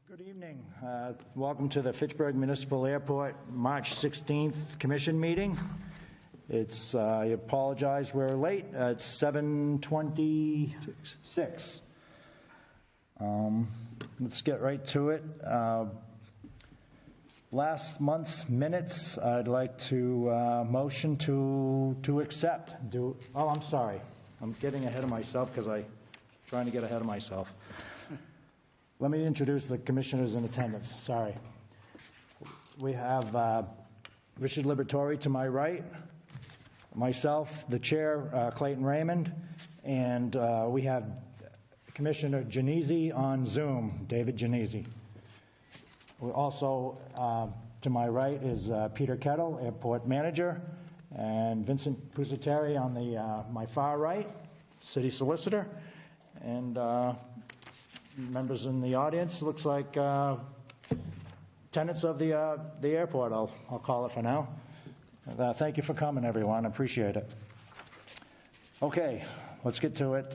Good evening. Welcome to the Fitchburg Municipal Airport March 16th Commission meeting. I apologize, we're late. It's 7:26. Let's get right to it. Last month's minutes, I'd like to motion to accept. Oh, I'm sorry. I'm getting ahead of myself because I'm trying to get ahead of myself. Let me introduce the commissioners in attendance. Sorry. We have Richard Liberatore to my right, myself, the chair, Clayton Raymond, and we have Commissioner Genesi on Zoom, David Genesi. We also, to my right, is Peter Kettle, airport manager, and Vincent Pusateri on my far right, city solicitor, and members in the audience. Looks like tenants of the airport, I'll call it for now. Thank you for coming, everyone. I appreciate it. Okay, let's get to it.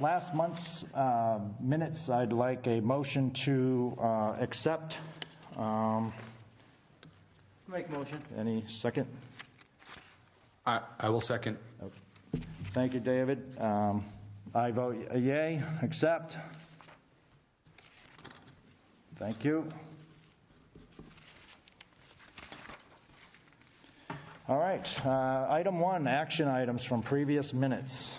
Last month's minutes, I'd like a motion to accept. Make motion. Any second? I will second. Okay. Thank you, David. I vote yay. Accept. Thank you. All right. Item 1, action items from previous minutes.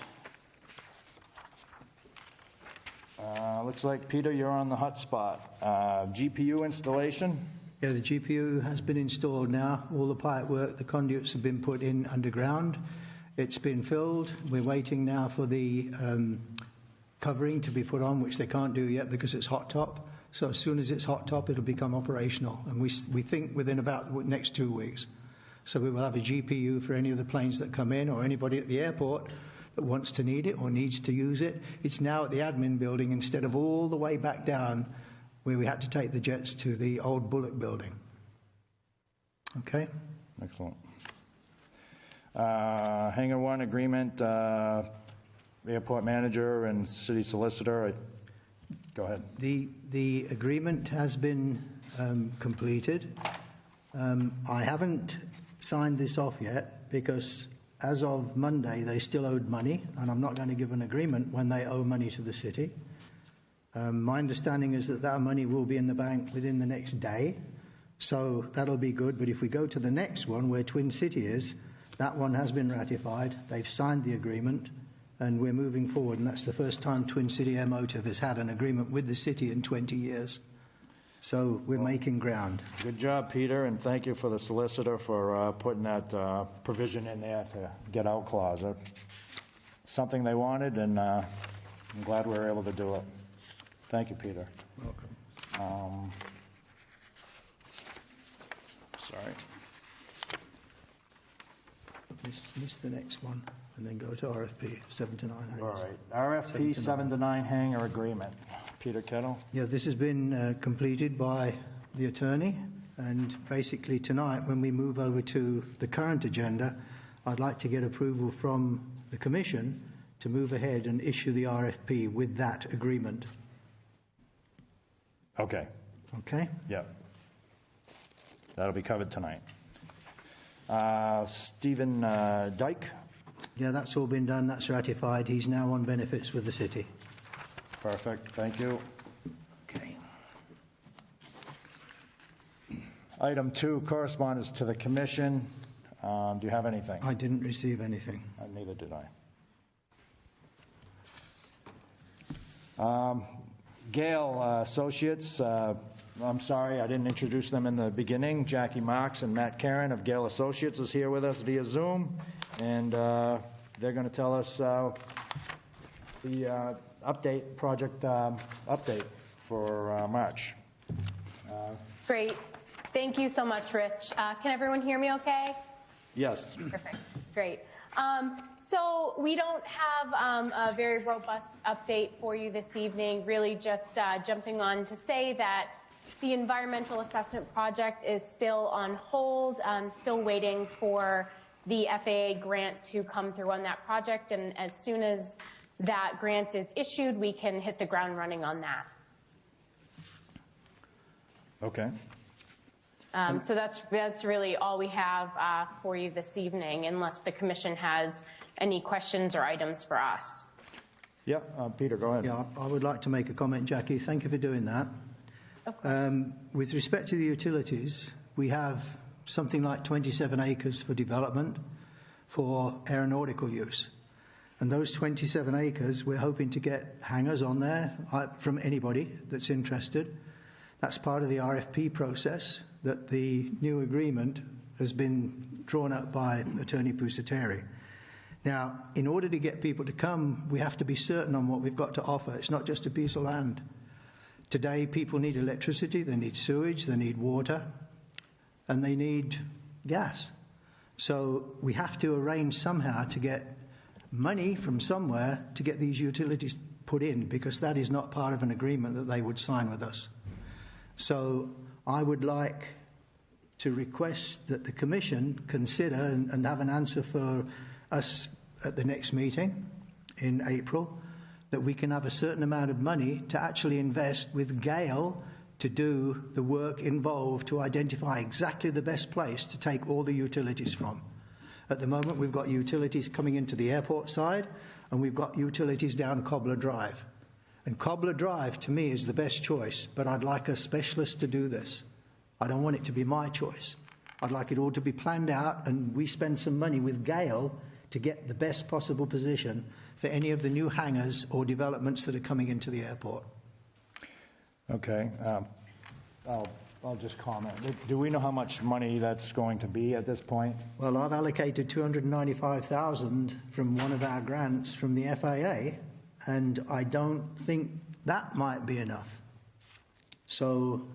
Looks like, Peter, you're on the hot spot. GPU installation. Yeah, the GPU has been installed now. All the pipe work, the conduits have been put in underground. It's been filled. We're waiting now for the covering to be put on, which they can't do yet because it's hot top. So as soon as it's hot top, it'll become operational. And we think within about the next 2 weeks. So we will have a GPU for any of the planes that come in or anybody at the airport that wants to need it or needs to use it. It's now at the admin building instead of all the way back down where we had to take the jets to the old Bullock building. Okay? Excellent. Hangar 1 agreement, airport manager and city solicitor. Go ahead. The agreement has been completed. I haven't signed this off yet because as of Monday they still owed money, and I'm not going to give an agreement when they owe money to the city. My understanding is that money will be in the bank within the next day, so that'll be good. But if we go to the next one where Twin City is, that one has been ratified. They've signed the agreement, and we're moving forward. And that's the first time Twin City Air Motive has had an agreement with the city in 20 years. So we're making ground. Good job, Peter, and thank you for the solicitor for putting that provision in there to get out clause. Something they wanted, and I'm glad we were able to do it. Thank you, Peter. Welcome. Sorry. Miss the next one, and then go to RFP 7 to 9. All right. RFP 7 to 9 hangar agreement. Peter Kettle. Yeah, this has been completed by the attorney, and basically tonight, when we move over to the current agenda, I'd like to get approval from the Commission to move ahead and issue the RFP with that agreement. Okay. Okay? Yep. That'll be covered tonight. Stephen Dyke. Yeah, that's all been done. That's ratified. He's now on benefits with the city. Perfect. Thank you. Okay. Item 2, correspondence to the Commission. Do you have anything? I didn't receive anything. Neither did I. Gale Associates. I'm sorry, I didn't introduce them in the beginning. Jackie Marks and Matt Karen of Gale Associates is here with us via Zoom, and they're going to tell us the project update for March. Great. Thank you so much, Rich. Can everyone hear me okay? Yes. Perfect. Great. So we don't have a very robust update for you this evening, really just jumping on to say that the environmental assessment project is still on hold, still waiting for the FAA grant to come through on that project, and as soon as that grant is issued, we can hit the ground running on that. Okay. So that's really all we have for you this evening, unless the commission has any questions or items for us. Yeah, Peter, go ahead. Yeah, I would like to make a comment, Jackie. Thank you for doing that. Of course. With respect to the utilities, we have something like 27 acres for development for aeronautical use. And those 27 acres, we're hoping to get hangars on there from anybody that's interested. That's part of the RFP process that the new agreement has been drawn up by Attorney Pusateri. Now, in order to get people to come, we have to be certain on what we've got to offer. It's not just a piece of land. Today, people need electricity, they need sewage, they need water, and they need gas. So we have to arrange somehow to get money from somewhere to get these utilities put in, because that is not part of an agreement that they would sign with us. So I would like to request that the Commission consider and have an answer for us at the next meeting in April, that we can have a certain amount of money to actually invest with Gale to do the work involved to identify exactly the best place to take all the utilities from. At the moment, we've got utilities coming into the airport side, and we've got utilities down Cobbler Drive. And Cobbler Drive, to me, is the best choice, but I'd like a specialist to do this. I don't want it to be my choice. I'd like it all to be planned out, and we spend some money with Gale to get the best possible position for any of the new hangars or developments that are coming into the airport. Okay. I'll just comment. Do we know how much money that's going to be at this point? Well, I've allocated $295,000 from one of our grants from the FAA, and I don't think that might be enough. So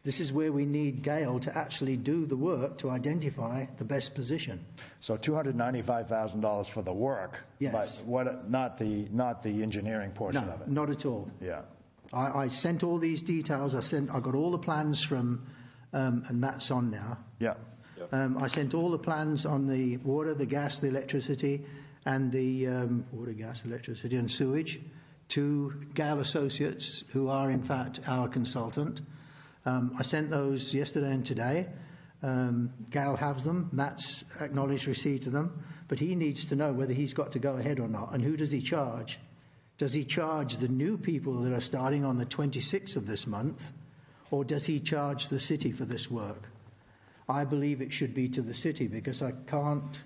this is where we need Gale to actually do the work to identify the best position. So $295,000 for the work, Yes. but not the engineering portion No, of it. not at all. Yeah. I sent all these details. I got all the plans from, and Matt's on now. Yeah. I sent all the plans on the water, the gas, the electricity, and the water, gas, electricity, and sewage to Gale Associates, who are in fact our consultant. I sent those yesterday and today. Gale has them. Matt's acknowledged receipt of them, but he needs to know whether he's got to go ahead or not. And who does he charge? Does he charge the new people that are starting on the 26th of this month, or does he charge the city for this work? I believe it should be to the city, because I can't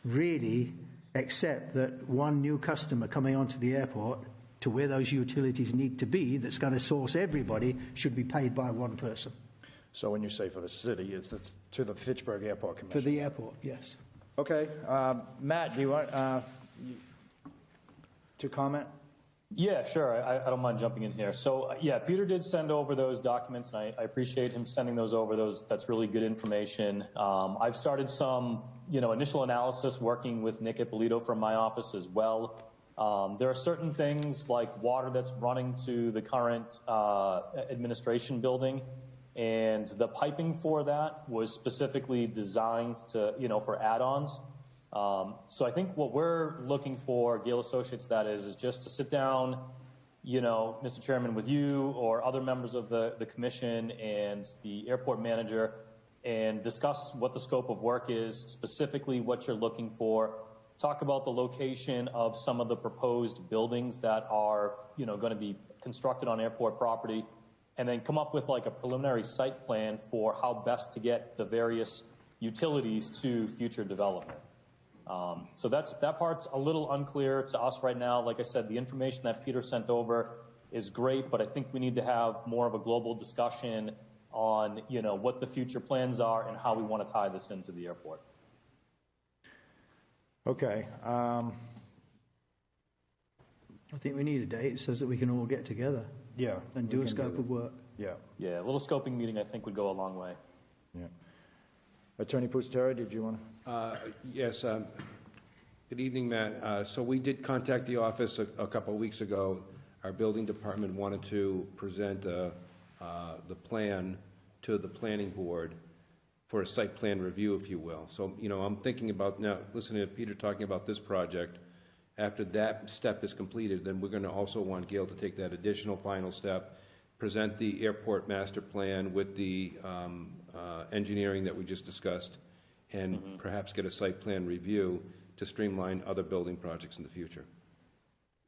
really accept that one new customer coming onto the airport to where those utilities need to be, that's going to source everybody, should be paid by one person. So when you say for the city, it's to the Fitchburg Airport Commission? For the airport, yes. Okay. Matt, do you want to comment? Yeah, sure. I don't mind jumping in here. So, yeah, Peter did send over those documents, and I appreciate him sending those over. That's really good information. I've started some, initial analysis working with Nick Ippolito from my office as well. There are certain things like water that's running to the current administration building, and the piping for that was specifically designed to, for add-ons. So I think what we're looking for, Gale Associates, that is just to sit down, Mr. Chairman, with you or other members of the commission and the airport manager, and discuss what the scope of work is, specifically what you're looking for, talk about the location of some of the proposed buildings that are, going to be constructed on airport property, and then come up with like a preliminary site plan for how best to get the various utilities to future development. So that part's a little unclear to us right now. Like I said, the information that Peter sent over is great, but I think we need to have more of a global discussion on, what the future plans are and how we want to tie this into the airport. Okay. I think we need a date so that we can all get together Yeah. and do a scope of work. Yeah. Yeah, a little scoping meeting I think would go a long way. Yeah. Attorney Pusateri, did you want to? Yes. Good evening, Matt. So we did contact the office a couple of weeks ago. Our building department wanted to present the plan to the planning board for a site plan review, if you will. So, I'm thinking about now, listening to Peter talking about this project. After that step is completed, then we're going to also want Gale to take that additional final step, present the airport master plan with the engineering that we just discussed, and perhaps get a site plan review to streamline other building projects in the future.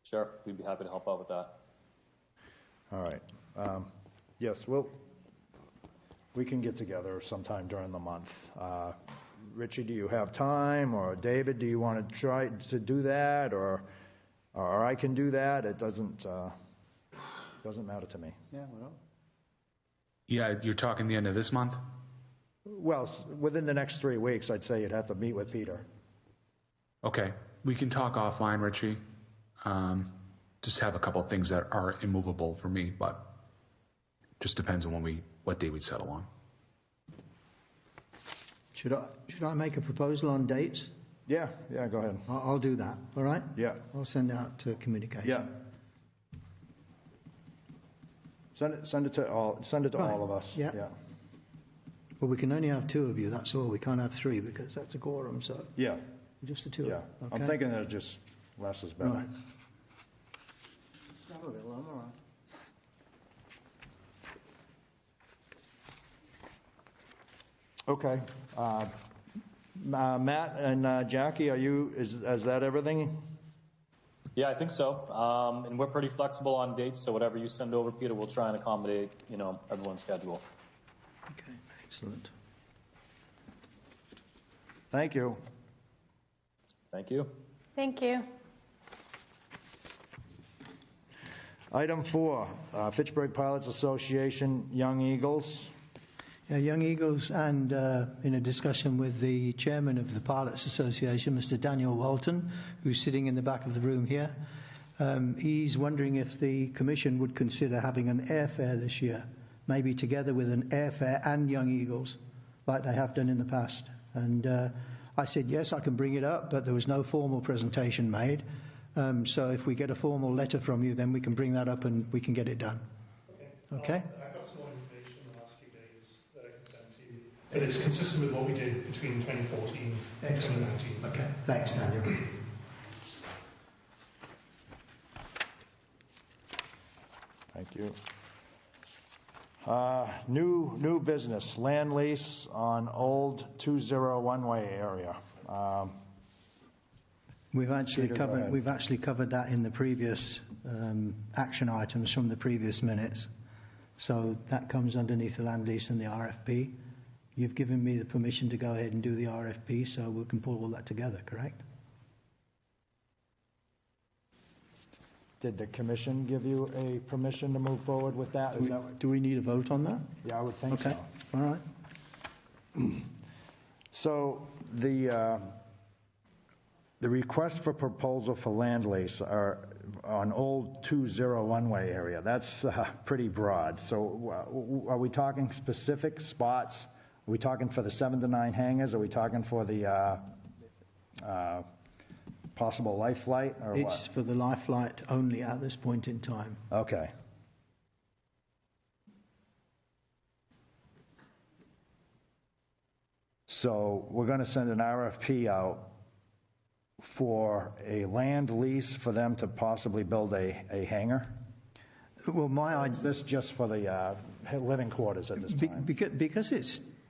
Sure, we'd be happy to help out with that. All right. Yes, we can get together sometime during the month. Richie, do you have time, or David, do you want to try to do that, or I can do that? It doesn't matter to me. Yeah, you're talking the end of this month? Well, within the next 3 weeks, I'd say you'd have to meet with Peter. Okay, we can talk offline, Richie. Just have a couple of things that are immovable for me, but just depends on what day we'd settle on. Should I make a proposal on dates? Yeah, go ahead. I'll do that, all right? Yeah. I'll send out communication. Yeah. Send it to all Right. of us. Yeah. Well, we can only have 2 of you, that's all. We can't have 3 because that's a quorum, so Yeah, just the 2. yeah. Okay? I'm thinking that just less is better. Right. Okay. Matt and Jackie, is that everything? Yeah, I think so. And we're pretty flexible on dates, so whatever you send over, Peter, we'll try and accommodate, everyone's schedule. Okay, excellent. Thank you. Thank you. Thank you. Item 4, Fitchburg Pilots Association, Young Eagles. Yeah, Young Eagles, and in a discussion with the chairman of the Pilots Association, Mr. Daniel Walton, who's sitting in the back of the room here, he's wondering if the Commission would consider having an airfare this year, maybe together with an airfare and Young Eagles, like they have done in the past. And I said, yes, I can bring it up, but there was no formal presentation made. So if we get a formal letter from you, then we can bring that up and we can get it done. Okay? I've got some more information in the last few days that I can send to you. But it's consistent with what we did between 2014 and 2019. Okay, thanks, Daniel. Thank you. New business, land lease on old 201-way area. We've actually Peter, go ahead. covered that in the previous action items from the previous minutes. So that comes underneath the land lease and the RFP. You've given me the permission to go ahead and do the RFP, so we can pull all that together, correct? Did the commission give you a permission to move forward with that? Is that Do we need a vote on that? yeah, I would think Okay, so. all right. So the request for proposal for land lease are on old 201-way area. That's pretty broad. So are we talking specific spots? Are we talking for the 7 to 9 hangars? Are we talking for the possible life flight or It's for the life flight only at this point in time. what? Okay. So we're going to send an RFP out for a land lease for them to possibly build a hangar? Well, my Is this just for the living quarters at this time? because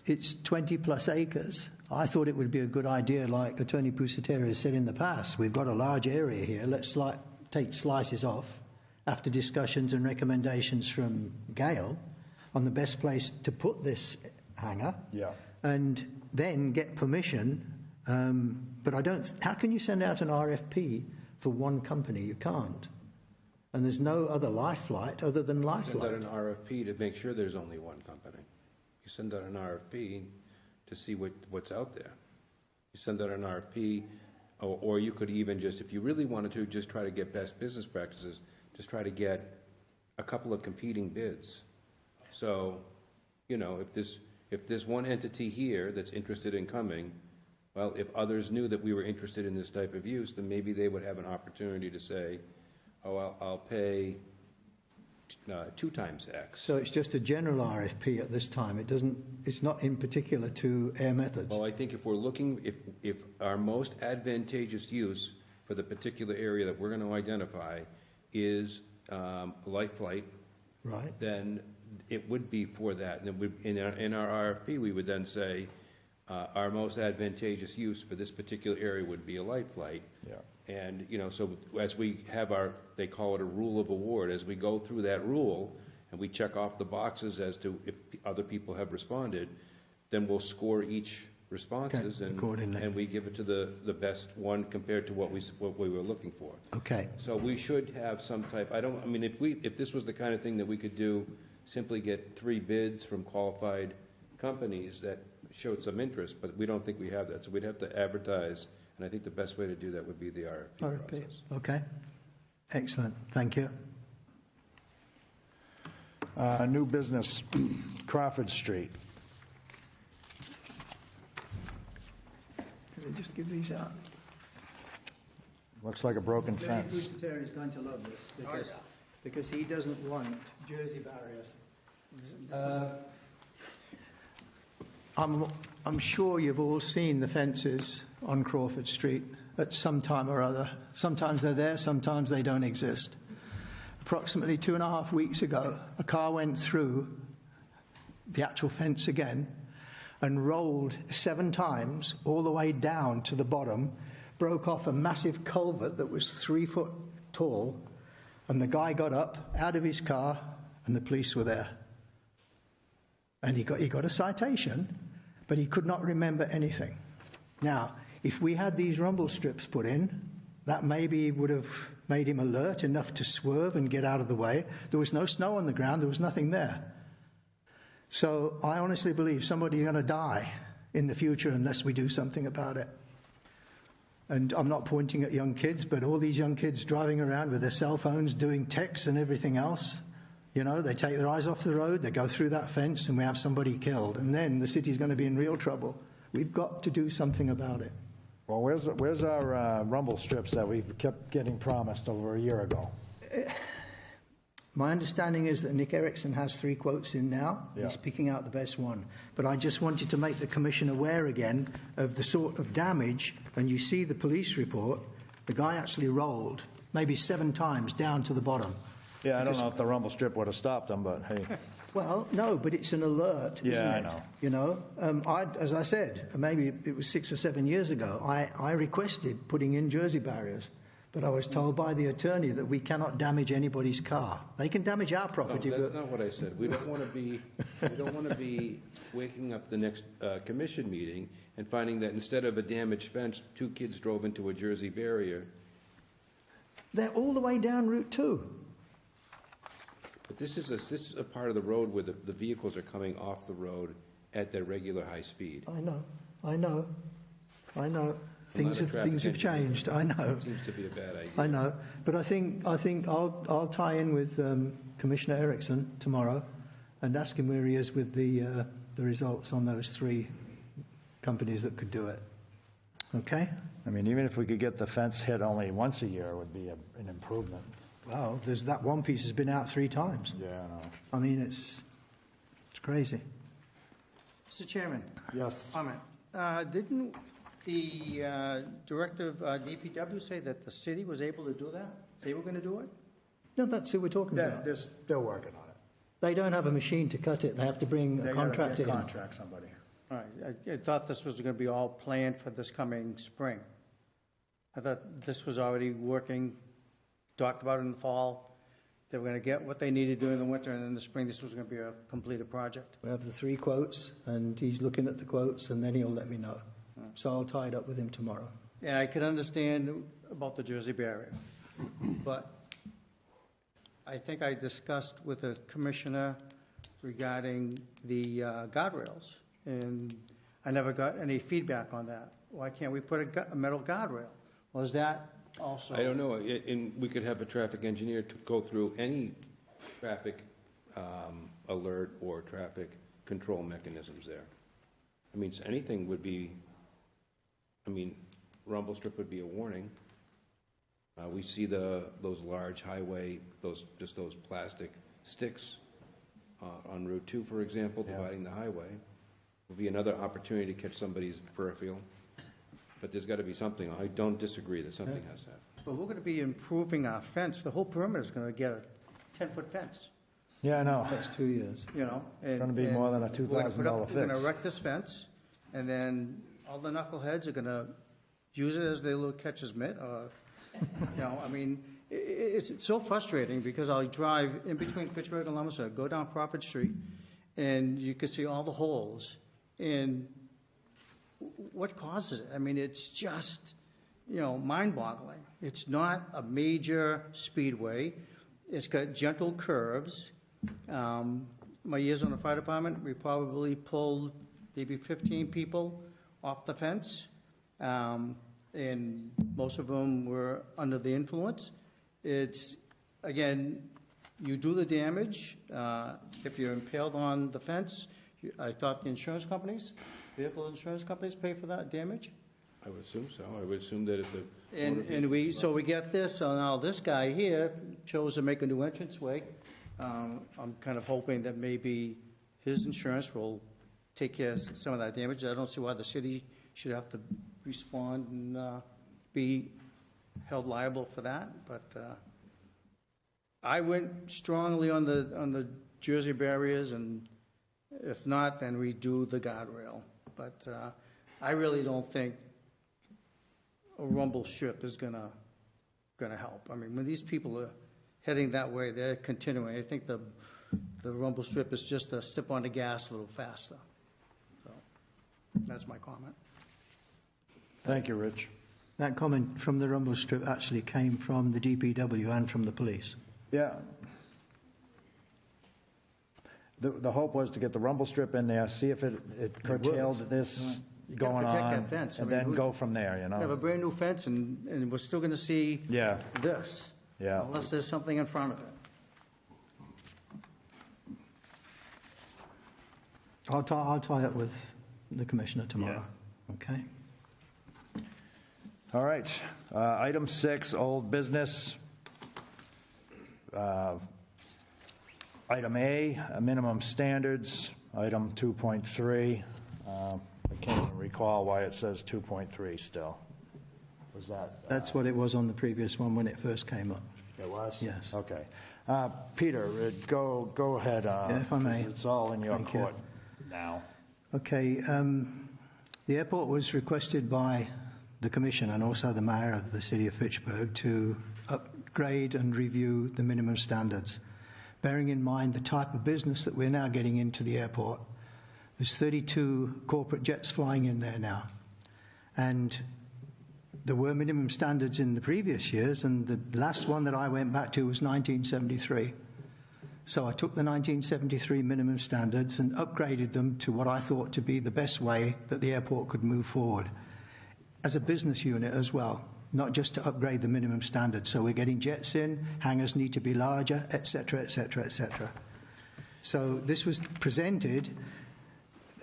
it's 20 plus acres, I thought it would be a good idea, like Attorney Pusateri has said in the past. We've got a large area here. Let's take slices off after discussions and recommendations from Gail on the best place to put this hangar. Yeah. And then get permission. But how can you send out an RFP for one company? You can't. And there's no other life flight other than life Send out flight. an RFP to make sure there's only one company. You send out an RFP to see what's out there. You send out an RFP, or you could even just, if you really wanted to, just try to get best business practices, just try to get a couple of competing bids. So, if there's one entity here that's interested in coming, well, if others knew that we were interested in this type of use, then maybe they would have an opportunity to say, oh, I'll pay 2 times X. So it's just a general RFP at this time. It's not in particular to Air Methods. Well, I think if we're looking, if our most advantageous use for the particular area that we're going to identify is life flight, Right. then it would be for that. And then in our RFP, we would then say, our most advantageous use for this particular area would be a light flight. Yeah. And, so as we have they call it a rule of award, as we go through that rule and we check off the boxes as to if other people have responded, then we'll score each responses Okay, accordingly. and we give it to the best one compared to what we were looking for. Okay. So we should have some type, if this was the kind of thing that we could do, simply get 3 bids from qualified companies that showed some interest, but we don't think we have that. So we'd have to advertise, and I think the best way to do that would be the RFP process. Okay. Excellent. Thank you. New business, Crawford Street. Can we just give these out? Looks like a broken fence. Terry is going to love this because he doesn't want Jersey barriers. I'm sure you've all seen the fences on Crawford Street at some time or other. Sometimes they're there, sometimes they don't exist. Approximately 2.5 weeks ago, a car went through the actual fence again and rolled 7 times all the way down to the bottom, broke off a massive culvert that was 3 foot tall, and the guy got up out of his car and the police were there. And he got a citation, but he could not remember anything. Now, if we had these rumble strips put in, that maybe would have made him alert enough to swerve and get out of the way. There was no snow on the ground, there was nothing there. So I honestly believe somebody's going to die in the future unless we do something about it. And I'm not pointing at young kids, but all these young kids driving around with their cell phones, doing texts and everything else, they take their eyes off the road, they go through that fence, and we have somebody killed. And then the city's going to be in real trouble. We've got to do something about it. Well, where's our rumble strips that we kept getting promised over a year ago? My understanding is that Nick Erickson has 3 quotes in now. Yeah. He's picking out the best one. But I just wanted to make the Commission aware again of the sort of damage. And you see the police report, the guy actually rolled maybe 7 times down to the bottom. Yeah, I don't know if the rumble strip would have stopped them, but hey. Well, no, but it's an alert, isn't it? Yeah, I know. As I said, maybe it was 6 or 7 years ago, I requested putting in Jersey barriers, but I was told by the attorney that we cannot damage anybody's car. They can damage our property. No, that's not what I said. We don't want to be waking up the next commission meeting and finding that instead of a damaged fence, 2 kids drove into a Jersey barrier. They're all the way down Route 2. But this is a part of the road where the vehicles are coming off the road at their regular high speed. I know. Things have changed. I know. It seems to be a bad idea. I know, but I think I'll tie in with Commissioner Erickson tomorrow, and ask him where he is with the results on those 3 companies that could do it. Okay. I mean, even if we could get the fence hit only once a year, it would be an improvement. Well, there's that one piece has been out 3 times. Yeah, I know. I mean, it's crazy. Mr. Chairman. Yes. Comment. Didn't the director of DPW say that the city was able to do that? They were going to do it? No, that's who we're talking about. They're working on it. They don't have a machine to cut it. They have to bring a contractor in. Contract somebody. All right. I thought this was going to be all planned for this coming spring. I thought this was already working, talked about in the fall. They were going to get what they needed during the winter, and in the spring this was going to be a completed project. We have the 3 quotes, and he's looking at the quotes, and then he'll let me know. So I'll tie it up with him tomorrow. And I can understand about the Jersey barrier, but I think I discussed with the commissioner regarding the guardrails, and I never got any feedback on that. Why can't we put a metal guardrail? Was that also? I don't know. And we could have a traffic engineer to go through any traffic alert or traffic control mechanisms there. I mean, anything would be. I mean, rumble strip would be a warning. We see those large highway, those plastic sticks on Route 2, for example, dividing the highway. Would be another opportunity to catch somebody's peripheral. But there's got to be something. I don't disagree that something has to happen. But we're going to be improving our fence. The whole perimeter is going to get a 10-foot fence. Yeah, I know. That's 2 years. you know. It's gonna be more than a $2,000 We're going fix. to erect this fence, and then all the knuckleheads are going to use it as their little catcher's mitt, or, I mean, it's so frustrating, because I'll drive in between Fitchburg and Leominster, go down Crawford Street, and you can see all the holes, and what causes it? I mean, it's just, mind-boggling. It's not a major speedway. It's got gentle curves. My years on the fire department, we probably pulled maybe 15 people off the fence, and most of them were under the influence. It's, again, you do the damage. If you're impaled on the fence, I thought the insurance companies, vehicle insurance companies pay for that damage. I would assume so. I would assume that if the. And we get this, so now this guy here chose to make a new entranceway. I'm kind of hoping that maybe his insurance will take care of some of that damage. I don't see why the city should have to respond and be held liable for that, but I went strongly on the Jersey barriers, and if not, then we do the guardrail. But I really don't think a rumble strip is gonna help. I mean, when these people are heading that way, they're continuing. I think the rumble strip is just a step on the gas a little faster. So that's my comment. Thank you, Rich. That comment from the rumble strip actually came from the DPW and from the police. Yeah. The hope was to get the rumble strip in there, see if it curtailed this going protect on, that fence. I and mean, then go from there, We have a brand-new fence, and we're still gonna see Yeah, this. yeah. Unless there's something in front of it. I'll tie it with the commissioner tomorrow. Okay? All right. Item 6, old business. Item A, minimum standards. Item 2.3. I can't even recall why it says 2.3 still. Was that? That's what it was on the previous one when it first came up. It was? Yes. Okay. Peter, go ahead. If I may. 'Cause it's all in your Thank you. court now. Okay, the airport was requested by the Commission and also the Mayor of the City of Fitchburg to upgrade and review the minimum standards, bearing in mind the type of business that we're now getting into the airport. There's 32 corporate jets flying in there now, and there were minimum standards in the previous years, and the last one that I went back to was 1973. So I took the 1973 minimum standards and upgraded them to what I thought to be the best way that the airport could move forward as a business unit as well, not just to upgrade the minimum standards. So we're getting jets in, hangars need to be larger, etc., etc., etc. So this was presented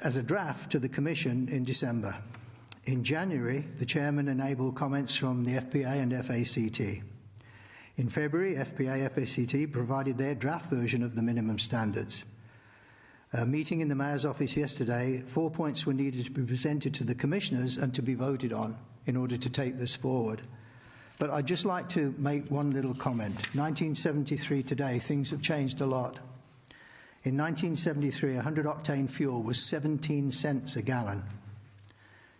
as a draft to the Commission in December. In January, the chairman enabled comments from the FPA and FACT. In February, FPA, FACT provided their draft version of the minimum standards. A meeting in the Mayor's office yesterday, 4 points were needed to be presented to the Commissioners and to be voted on in order to take this forward. But I'd just like to make one little comment. 1973 today, things have changed a lot. In 1973, 100-octane fuel was 17 cents a gallon.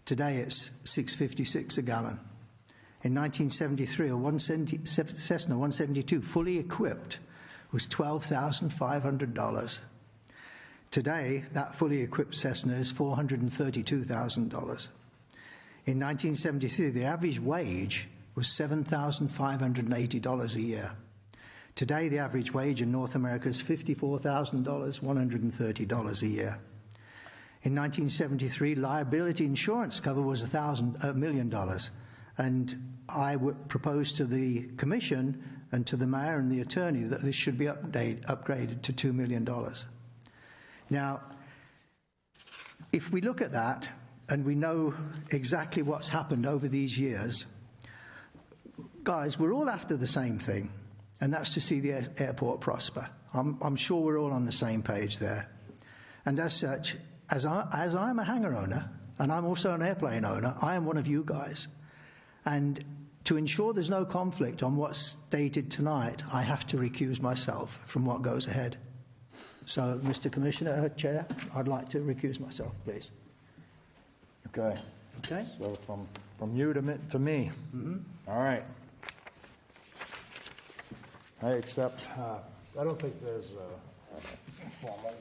Today it's $6.56 a gallon. In 1973, a Cessna 172 fully equipped was $12,500. Today, that fully equipped Cessna is $432,000. In 1973, the average wage was $7,580 a year. Today, the average wage in North America is $54,130 a year. In 1973, liability insurance cover was $1 million. And I would propose to the Commission and to the Mayor and the Attorney that this should be upgraded to $2 million. Now, if we look at that and we know exactly what's happened over these years, guys, we're all after the same thing, and that's to see the airport prosper. I'm sure we're all on the same page there. And as such, as I'm a hangar owner, and I'm also an airplane owner, I am one of you guys. And to ensure there's no conflict on what's stated tonight, I have to recuse myself from what goes ahead. So, Mr. Commissioner, Chair, I'd like to recuse myself, please. Okay. Okay? So from you to me. All right. I accept, I don't think there's a formal.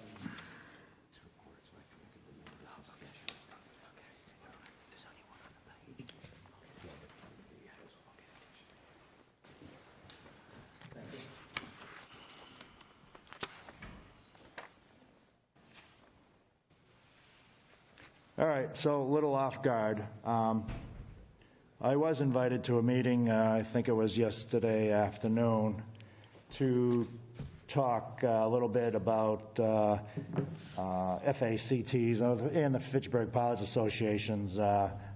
All right, so a little off guard. I was invited to a meeting, I think it was yesterday afternoon, to talk a little bit about FACT's and the Fitchburg Pilots Association's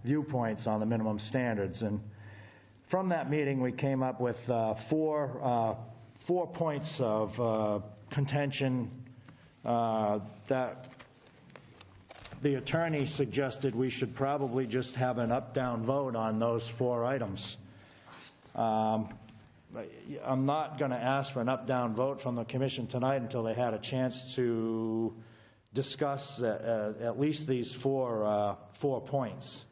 viewpoints on the minimum standards. And from that meeting, we came up with four points of contention that the attorney suggested we should probably just have an up-down vote on those four items. I'm not going to ask for an up-down vote from the commission tonight until they had a chance to discuss at least these four points.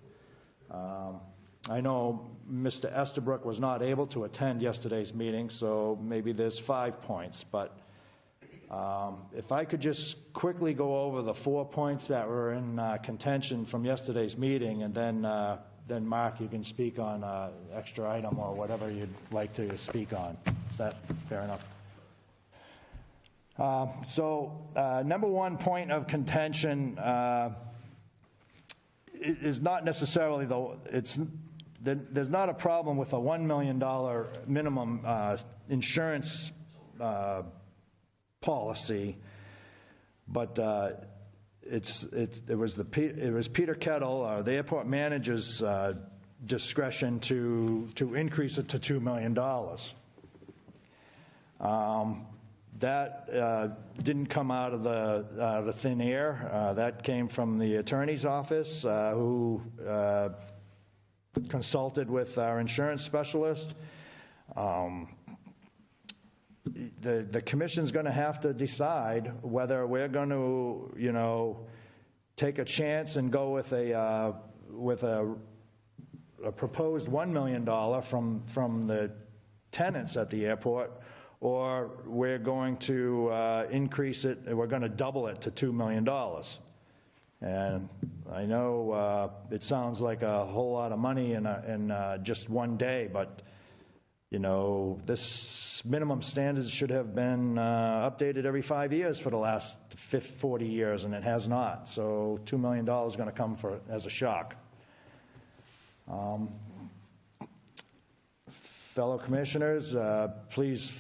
I know Mr. Estabrook was not able to attend yesterday's meeting, so maybe there's 5 points, but if I could just quickly go over the 4 points that were in contention from yesterday's meeting, and then Mark, you can speak on extra item or whatever you'd like to speak on. Is that fair enough? Number 1 point of contention is not necessarily there's not a problem with a $1 million minimum insurance policy, but it was Peter Kettle, the airport manager's discretion to increase it to $2 million. That didn't come out of the thin air. That came from the attorney's office, who consulted with our insurance specialist. The commission's going to have to decide whether we're going to, take a chance and go with a proposed $1 million from the tenants at the airport, or we're going to increase it. We're going to double it to $2 million. And I know it sounds like a whole lot of money in just one day, but this minimum standards should have been updated every 5 years for the last 40 years, and it has not. So $2 million is going to come as a shock. Fellow commissioners, please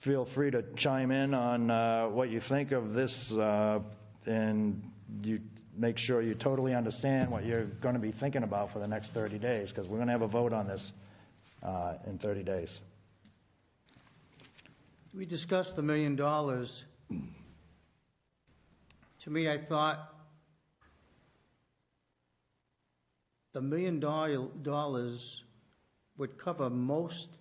feel free to chime in on what you think of this, and you make sure you totally understand what you're going to be thinking about for the next 30 days, because we're going to have a vote on this in 30 days. We discussed the $1 million. To me, I thought the $1 million would cover most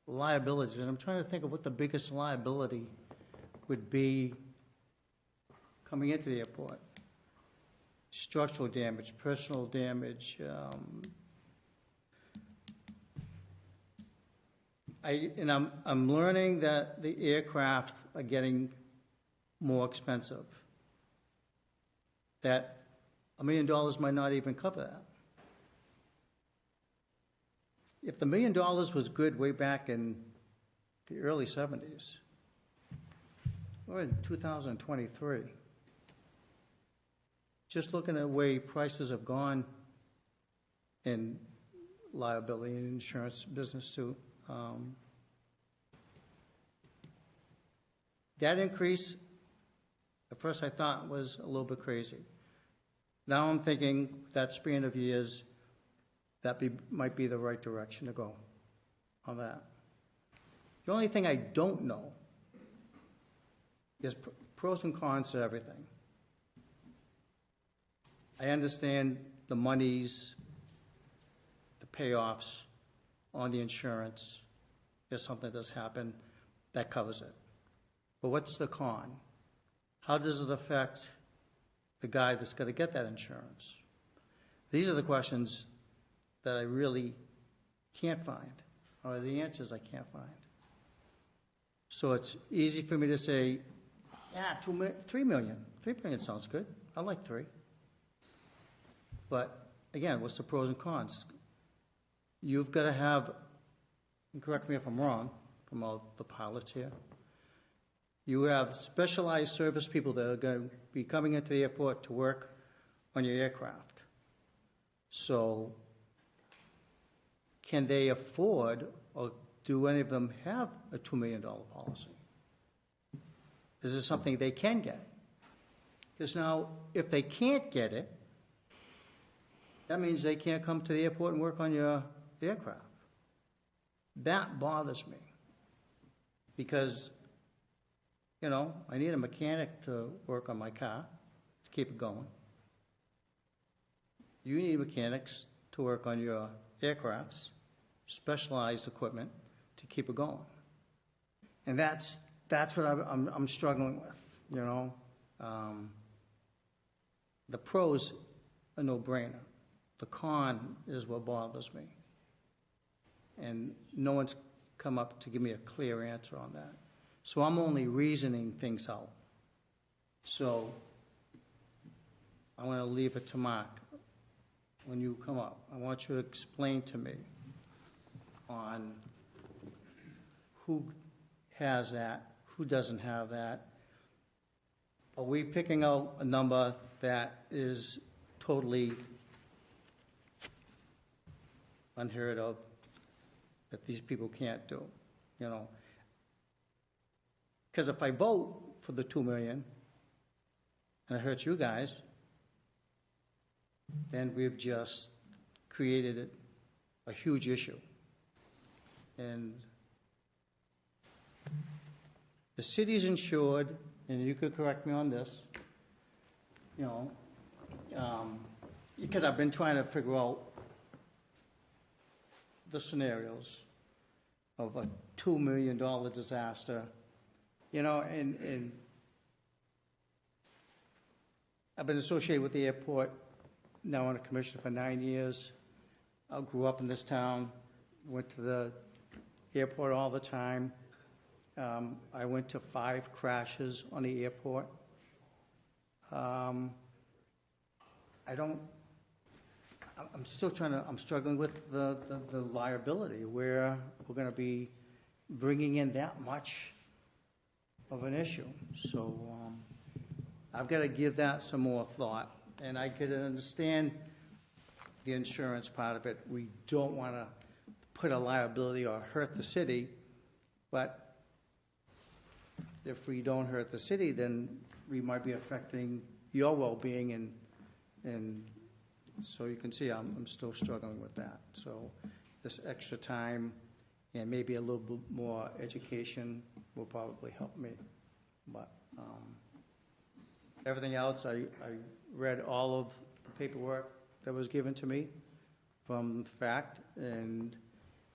liabilities. And I'm trying to think of what the biggest liability would be coming into the airport. Structural damage, personal damage, I'm learning that the aircraft are getting more expensive. That $1 million might not even cover that. If the $1 million was good way back in the early 70s, we're in 2023. Just looking at the way prices have gone in liability and insurance business too. That increase, at first I thought was a little bit crazy. Now I'm thinking that span of years, that might be the right direction to go on that. The only thing I don't know is pros and cons to everything. I understand the monies, the payoffs on the insurance. If something does happen, that covers it. But what's the con? how does it affect the guy that's going to get that insurance? These are the questions that I really can't find, or the answers I can't find. So it's easy for me to say, yeah, 3 million. 3 million sounds good. I like 3. But again, what's the pros and cons? You've got to have, and correct me if I'm wrong, from all the pilots here, you have specialized service people that are going to be coming into the airport to work on your aircraft. So can they afford, or do any of them have a $2 million policy? Is this something they can get? Because now, if they can't get it, that means they can't come to the airport and work on your aircraft. That bothers me. Because, you know, I need a mechanic to work on my car to keep it going. You need mechanics to work on your aircrafts, specialized equipment to keep it going. And that's what I'm struggling with, you know. The pros are no-brainer. The con is what bothers me. And no one's come up to give me a clear answer on that. So I'm only reasoning things out. So I want to leave it to Mark. When you come up, I want you to explain to me on who has that, who doesn't have that. Are we picking out a number that is totally unheard of, that these people can't do, you know? Because if I vote for the 2 million, and it hurts you guys, then we've just created a huge issue. And the city's insured, and you could correct me on this, you know, because I've been trying to figure out the scenarios of a $2 million disaster, you know, and I've been associated with the airport. Now I'm a commissioner for 9 years. I grew up in this town, went to the airport all the time. I went to 5 crashes on the airport. I'm struggling with the liability where we're going to be bringing in that much of an issue. So I've got to give that some more thought. And I could understand the insurance part of it. We don't want to put a liability or hurt the city, but if we don't hurt the city, then we might be affecting your well-being, and so you can see I'm still struggling with that. So this extra time and maybe a little bit more education will probably help me. But everything else, I read all of the paperwork that was given to me from FACT, and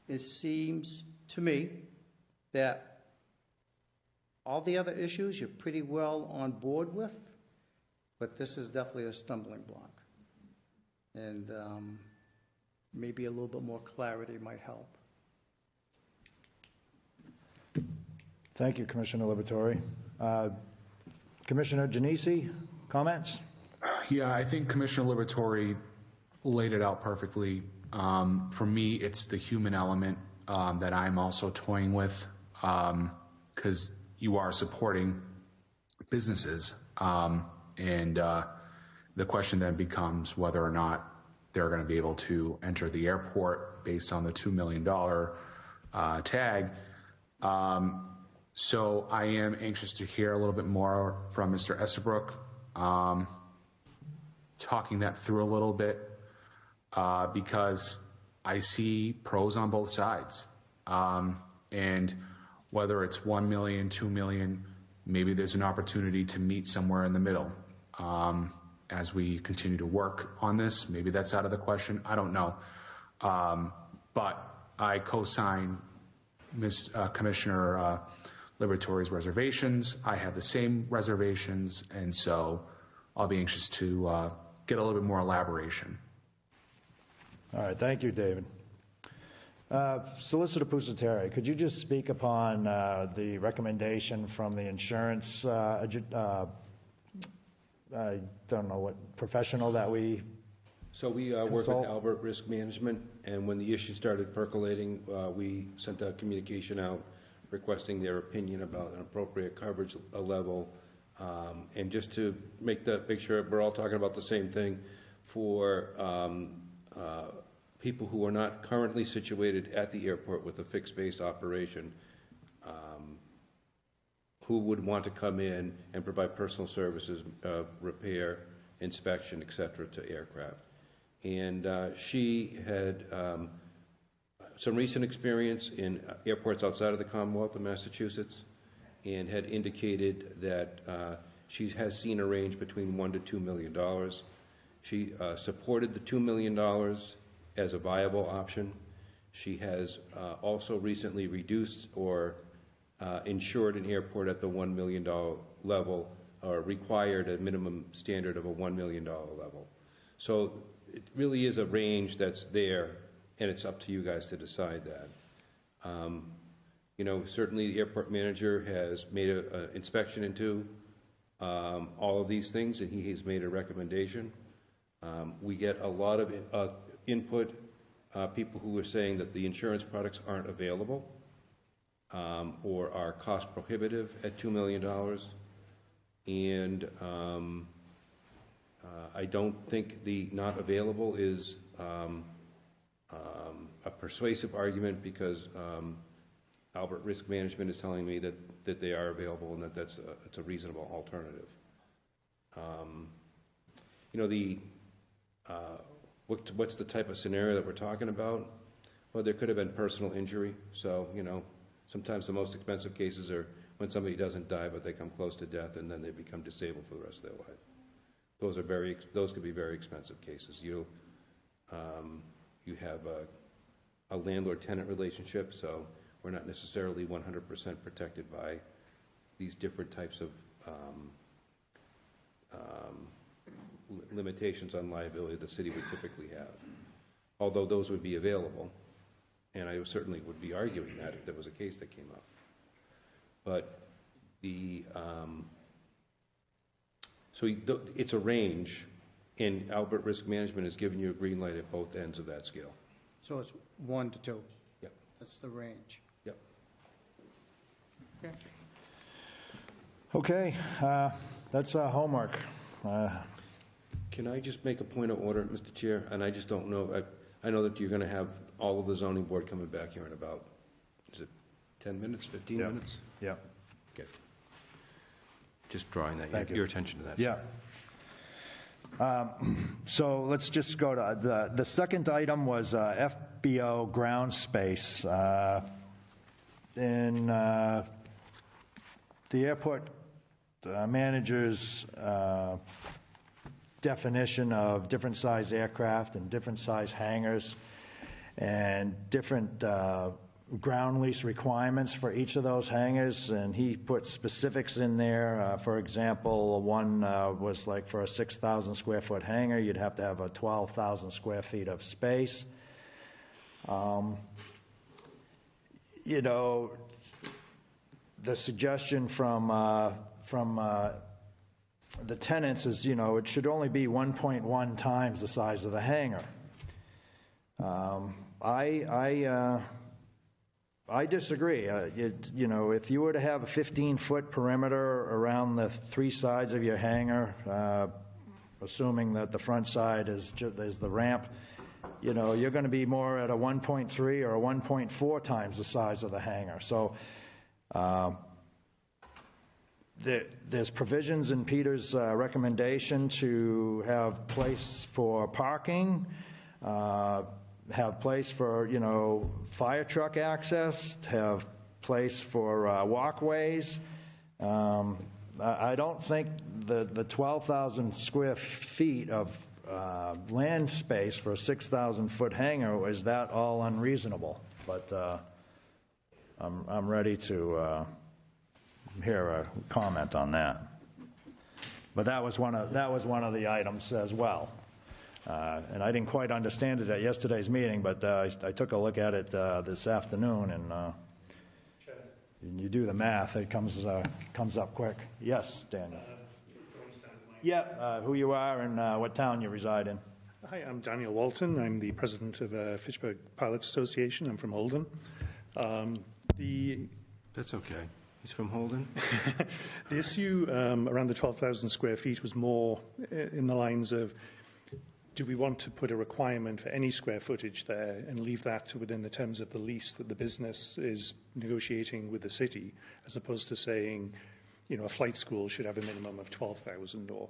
it seems to me that all the other issues you're pretty well on board with, but this is definitely a stumbling block. And maybe a little bit more clarity might help. Thank you, Commissioner Liberatore. Commissioner Genesi, comments? Yeah, I think Commissioner Liberatore laid it out perfectly. For me, it's the human element that I'm also toying with, because you are supporting businesses, and the question then becomes whether or not they're going to be able to enter the airport based on the $2 million tag. So I am anxious to hear a little bit more from Mr. Estabrook, talking that through a little bit, because I see pros on both sides. And whether it's 1 million, 2 million, maybe there's an opportunity to meet somewhere in the middle. As we continue to work on this, maybe that's out of the question. I don't know. But I co-sign Commissioner Liberatory's reservations. I have the same reservations, and so I'll be anxious to get a little bit more elaboration. All right, thank you, David. Solicitor Pusateri, could you just speak upon the recommendation from the insurance, I don't know what professional that we... So we work with Consult. Albert Risk Management, and when the issue started percolating, we sent a communication out requesting their opinion about an appropriate coverage level. And just to make sure we're all talking about the same thing, for people who are not currently situated at the airport with a fixed-base operation, who would want to come in and provide personal services, repair, inspection, et cetera, to aircraft. And she had some recent experience in airports outside of the Commonwealth of Massachusetts, and had indicated that she has seen a range between $1 to $2 million. She supported the $2 million as a viable option. She has also recently reduced or insured an airport at the $1 million level, or required a minimum standard of a $1 million level. So it really is a range that's there, and it's up to you guys to decide that. You know, certainly the airport manager has made an inspection into all of these things, and he has made a recommendation. We get a lot of input, people who are saying that the insurance products aren't available or are cost prohibitive at $2 million. And I don't think the not available is a persuasive argument, because Albert Risk Management is telling me that they are available and that it's a reasonable alternative. You know, what's the type of scenario that we're talking about? Well, there could have been personal injury. So, you know, sometimes the most expensive cases are when somebody doesn't die, but they come close to death, and then they become disabled for the rest of their life. Those could be very expensive cases. You have a landlord-tenant relationship, so we're not necessarily 100% protected by these different types of limitations on liability the city would typically have. Although those would be available, and I certainly would be arguing that if there was a case that came up. But it's a range, and Albert Risk Management has given you a green light at both ends of that scale. So it's 1 to 2. Yep. That's the range. Yep. Okay. Okay, that's our homework. Can I just make a point of order, Mr. Chair? And I just don't know, I know that you're going to have all of the zoning board coming back here in about, is it 10 minutes, 15 Yeah. minutes? Yeah. Okay. Just drawing Thank you. your attention to that. Yeah. So let's just go to the second item was FBO ground space. In the airport manager's definition of different size aircraft and different size hangars and different ground lease requirements for each of those hangars, and he put specifics in there. For example, one was like for a 6,000 square foot hangar, you'd have to have a 12,000 square feet of space. You know, the suggestion from the tenants is, you know, it should only be 1.1 times the size of the hangar. I disagree. You know, if you were to have a 15-foot perimeter around the three sides of your hangar, assuming that the front side is the ramp, you know, you're going to be more at a 1.3 or a 1.4 times the size of the hangar. So there's provisions in Peter's recommendation to have place for parking, have place for, you know, fire truck access, have place for walkways. I don't think the 12,000 square feet of land space for a 6,000-foot hangar is that all unreasonable. But I'm ready to hear a comment on that. But that was one of the items as well. And I didn't quite understand it at yesterday's meeting, but I took a look at it this afternoon, and you do the math, it comes up quick. Yes, Daniel. Yeah, who you are and what town you reside in. Hi, I'm Daniel Walton. I'm the president of Fitchburg Pilots Association. I'm from Holden. That's okay. He's from Holden? The issue around the 12,000 square feet was more in the lines of, do we want to put a requirement for any square footage there and leave that to within the terms of the lease that the business is negotiating with the city, as opposed to saying, you know, a flight school should have a minimum of 12,000, or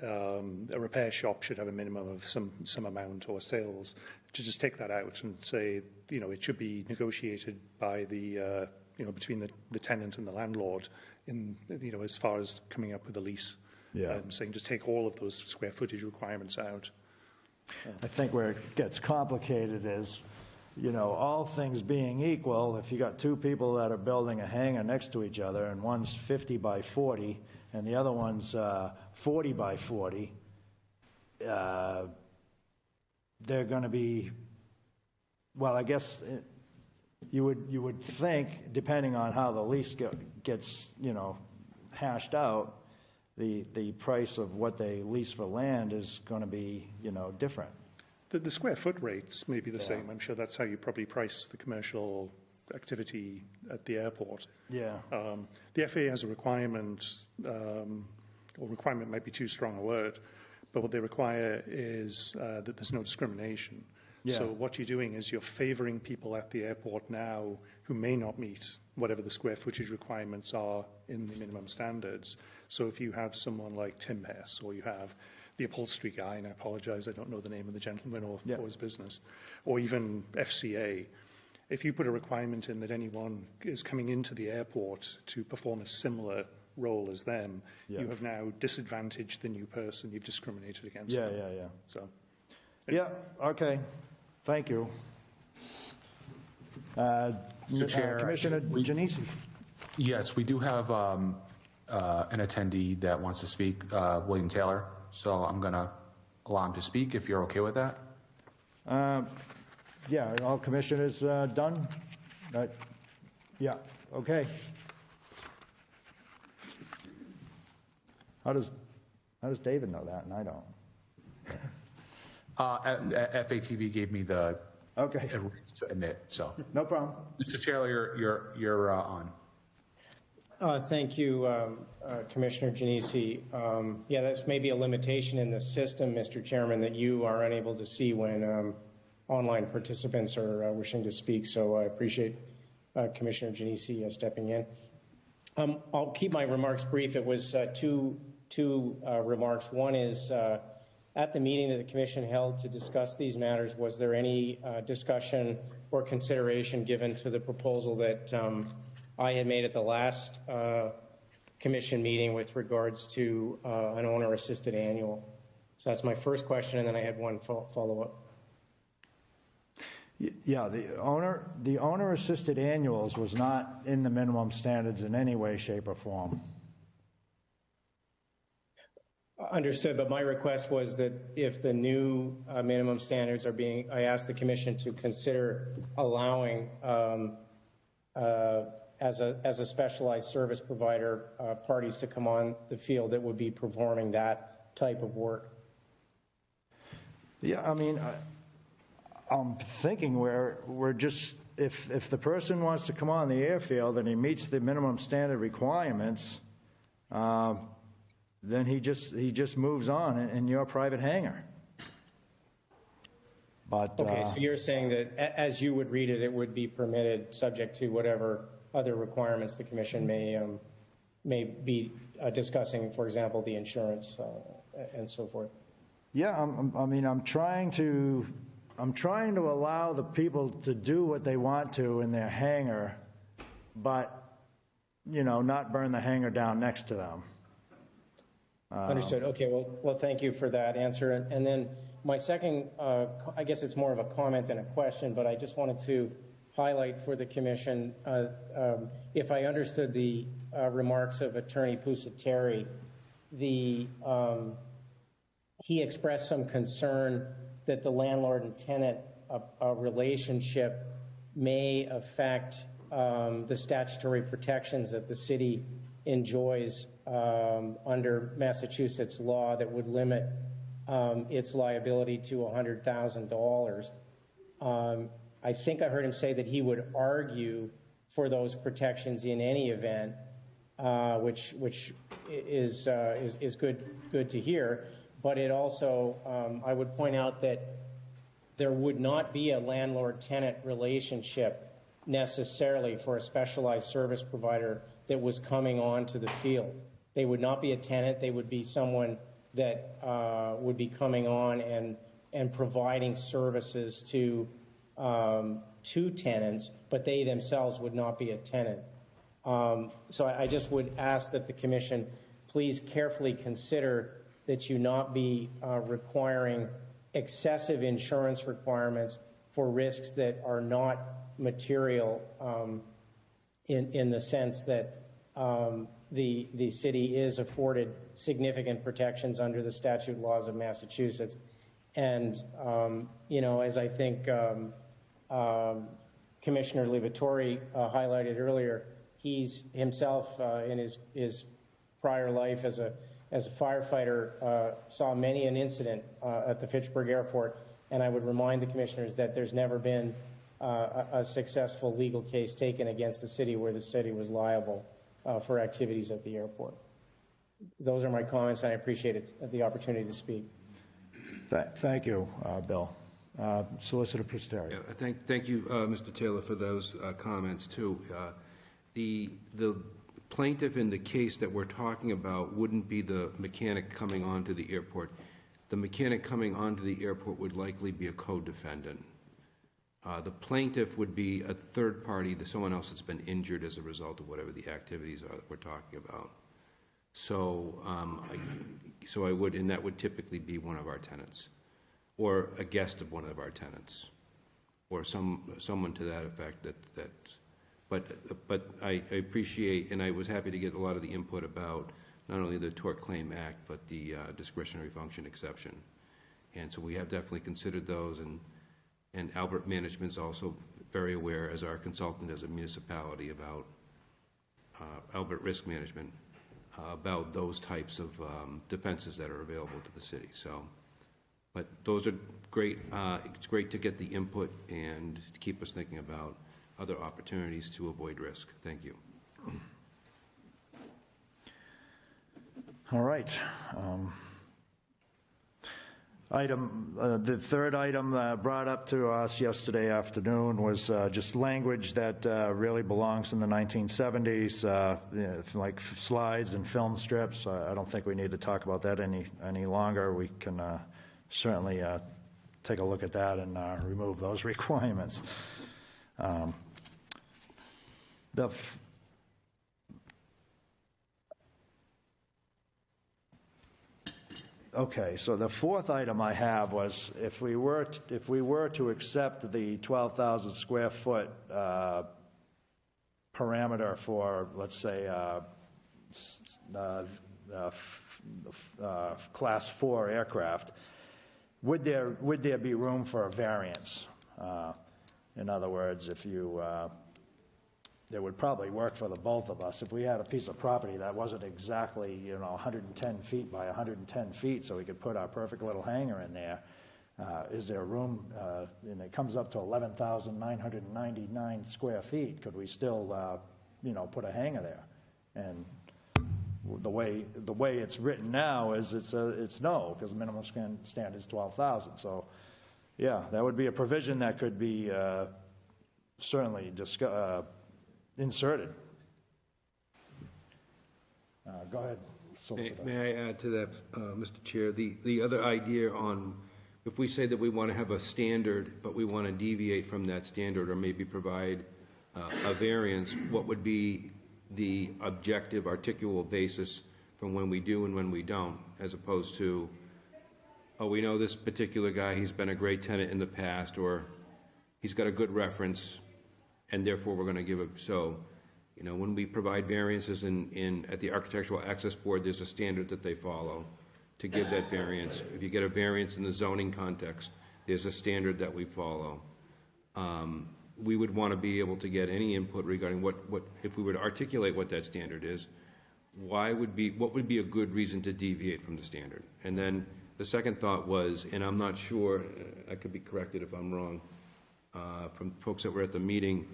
a repair shop should have a minimum of some amount, or sales, to just take that out and say, you know, it should be negotiated by the, you know, between the tenant and the landlord in, you know, as far as coming up with a lease. Yeah. Saying just take all of those square footage requirements out. I think where it gets complicated is, you know, all things being equal, if you got two people that are building a hangar next to each other, and one's 50 by 40 and the other one's 40 by 40, they're going to be, well, I guess you would think, depending on how the lease gets, you know, hashed out, the price of what they lease for land is going to be, you know, different. The square foot rates may be the same. I'm sure that's how you probably price the commercial activity at the airport. Yeah. The FAA has a requirement, or requirement might be too strong a word, but what they require is that there's no discrimination. Yeah. So what you're doing is you're favoring people at the airport now who may not meet whatever the square footage requirements are in the minimum standards. So if you have someone like Tim Hess, or you have the upholstery guy, and I apologize, I don't know the name of the gentleman or his business, or even FCA, if you put a requirement in that anyone is coming into the airport to perform a similar role as them, you have now disadvantaged the new person, you've discriminated against them. Yeah. So, yeah, okay. Thank you. Chair, Commissioner Genesi. Yes, we do have an attendee that wants to speak, William Taylor. So I'm going to allow him to speak if you're okay with that. Yeah, are all commissioners done? Yeah, okay. How does David know that and I don't? FATV gave me the Okay, to admit, so. no problem. Mr. Taylor, you're on. Thank you, Commissioner Genesi. Yeah, that's maybe a limitation in the system, Mr. Chairman, that you are unable to see when online participants are wishing to speak. So I appreciate Commissioner Genesi stepping in. I'll keep my remarks brief. It was two remarks. One is at the meeting that the Commission held to discuss these matters, was there any discussion or consideration given to the proposal that I had made at the last Commission meeting with regards to an owner-assisted annual? So that's my first question, and then I had one follow-up. Yeah, the owner-assisted annuals was not in the minimum standards in any way, shape, or form. Understood, but my request was that if the new minimum standards are being, I asked the Commission to consider allowing, as a specialized service provider, parties to come on the field that would be performing that type of work. Yeah, I mean, I'm thinking we're just, if the person wants to come on the airfield and he meets the minimum standard requirements, then he just moves on in your private hangar. But okay, so you're saying that as you would read it, it would be permitted, subject to whatever other requirements the Commission may be discussing, for example, the insurance and so forth. Yeah, I mean, I'm trying to allow the people to do what they want to in their hangar, but, you know, not burn the hangar down next to them. Understood. Okay, well, thank you for that answer. And then my second, I guess it's more of a comment than a question, but I just wanted to highlight for the commission, if I understood the remarks of Attorney Pusateri, he expressed some concern that the landlord and tenant relationship may affect the statutory protections that the city enjoys under Massachusetts law that would limit its liability to $100,000. I think I heard him say that he would argue for those protections in any event, which is good to hear. But it also, I would point out that there would not be a landlord-tenant relationship necessarily for a specialized service provider that was coming onto the field. They would not be a tenant. They would be someone that would be coming on and providing services to tenants, but they themselves would not be a tenant. So I just would ask that the commission please carefully consider that you not be requiring excessive insurance requirements for risks that are not material in the sense that the city is afforded significant protections under the statute laws of Massachusetts. And, as I think Commissioner Liberatore highlighted earlier, he's himself in his prior life as a firefighter saw many an incident at the Fitchburg Airport, and I would remind the commissioners that there's never been a successful legal case taken against the city where the city was liable for activities at the airport. Those are my comments, and I appreciate the opportunity to speak. Thank you, Bill. Solicitor Pusateri. Yeah, thank you, Mr. Taylor, for those comments, too. The plaintiff in the case that we're talking about wouldn't be the mechanic coming onto the airport. The mechanic coming onto the airport would likely be a co-defendant. The plaintiff would be a third party, someone else that's been injured as a result of whatever the activities are that we're talking about. So, I would, and that would typically be one of our tenants, or a guest of one of our tenants, or someone to that effect. But I appreciate, and I was happy to get a lot of the input about not only the Tort Claim Act, but the discretionary function exception. And so we have definitely considered those, and Albert Management's also very aware, as our consultant as a municipality, about Albert Risk Management, about those types of defenses that are available to the city. So, but those are great. It's great to get the input and to keep us thinking about other opportunities to avoid risk. Thank you. All right. The third item brought up to us yesterday afternoon was just language that really belongs in the 1970s, like slides and film strips. I don't think we need to talk about that any longer. We can certainly take a look at that and remove those requirements. Okay, so the fourth item I have was if we were to accept the 12,000 square foot parameter for, let's say, Class 4 aircraft, would there be room for a variance? In other words, if you that would probably work for the both of us if we had a piece of property that wasn't exactly 110 feet by 110 feet, so we could put our perfect little hangar in there. Is there room? And it comes up to 11,999 square feet. Could we still, put a hangar there? And the way it's written now is it's no, because the minimum standard is 12,000. So, yeah, that would be a provision that could be certainly inserted. Go ahead, Solicitor. May I add to that, Mr. Chair? The other idea on, if we say that we want to have a standard, but we want to deviate from that standard or maybe provide a variance, what would be the objective, articulable basis from when we do and when we don't, as opposed to, oh, we know this particular guy, he's been a great tenant in the past, or he's got a good reference, and therefore we're going to give when we provide variances at the Architectural Access Board, there's a standard that they follow to give that variance. If you get a variance in the zoning context, there's a standard that we follow. We would want to be able to get any input regarding what if we were to articulate what that standard is, what would be a good reason to deviate from the standard? And then the second thought was, and I'm not sure, I could be corrected if I'm wrong, from folks that were at the meeting,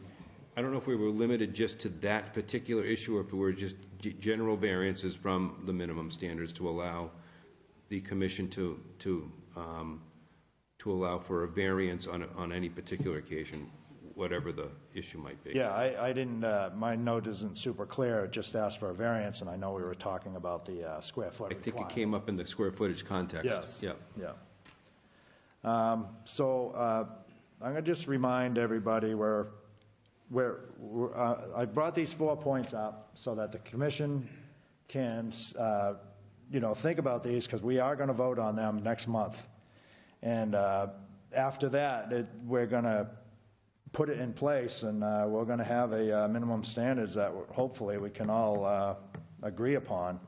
I don't know if we were limited just to that particular issue or if we were just general variances from the minimum standards to allow the commission to allow for a variance on any particular occasion, whatever the issue might be. Yeah, I didn't, my note isn't super clear. It just asked for a variance, and I know we were talking about the square foot I think it requirement. came up in the square footage context. Yes. Yeah. Yeah. So I'm going to just remind everybody I brought these 4 points up so that the commission can, think about these, because we are going to vote on them next month. And after that, we're going to put it in place, and we're going to have a minimum standards that hopefully we can all agree upon.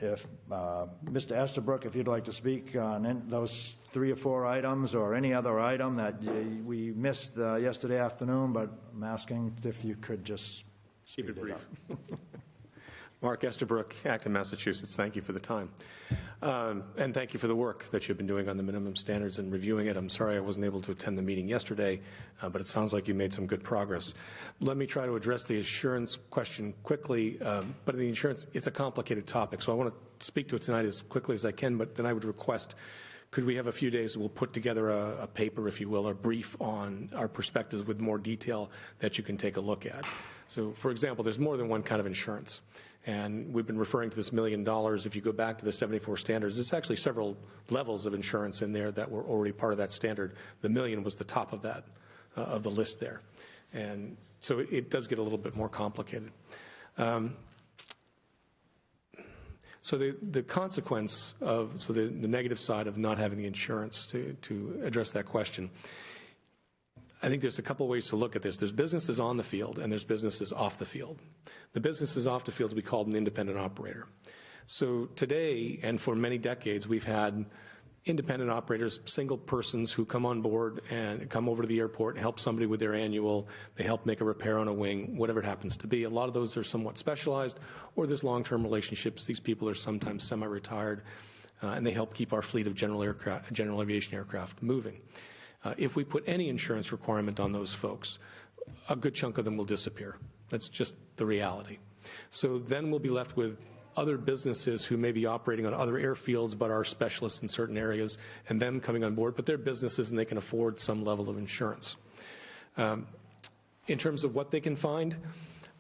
If Mr. Estabrook, if you'd like to speak on those 3 or 4 items or any other item that we missed yesterday afternoon, but I'm asking if you could just keep it brief. Mark Estabrook, Acton, Massachusetts. Thank you for the time. And thank you for the work that you've been doing on the minimum standards and reviewing it. I'm sorry I wasn't able to attend the meeting yesterday, but it sounds like you made some good progress. Let me try to address the insurance question quickly. But the insurance, it's a complicated topic, so I want to speak to it tonight as quickly as I can, but then I would request, could we have a few days, we'll put together a paper, if you will, or brief on our perspectives with more detail that you can take a look at. So, for example, there's more than one kind of insurance. And we've been referring to this $1 million. If you go back to the 74 standards, it's actually several levels of insurance in there that were already part of that standard. The $1 million was the top of that, of the list there. And so it does get a little bit more complicated. So the consequence of, the negative side of not having the insurance to address that question, I think there's a couple ways to look at this. There's businesses on the field and there's businesses off the field. The businesses off the field we called an independent operator. So today, and for many decades, we've had independent operators, single persons who come on board and come over to the airport and help somebody with their annual. They help make a repair on a wing, whatever it happens to be. A lot of those are somewhat specialized, or there's long-term relationships. These people are sometimes semi-retired, and they help keep our fleet of general aviation aircraft moving. If we put any insurance requirement on those folks, a good chunk of them will disappear. That's just the reality. So then we'll be left with other businesses who may be operating on other airfields but are specialists in certain areas, and them coming on board, but they're businesses and they can afford some level of insurance. In terms of what they can find,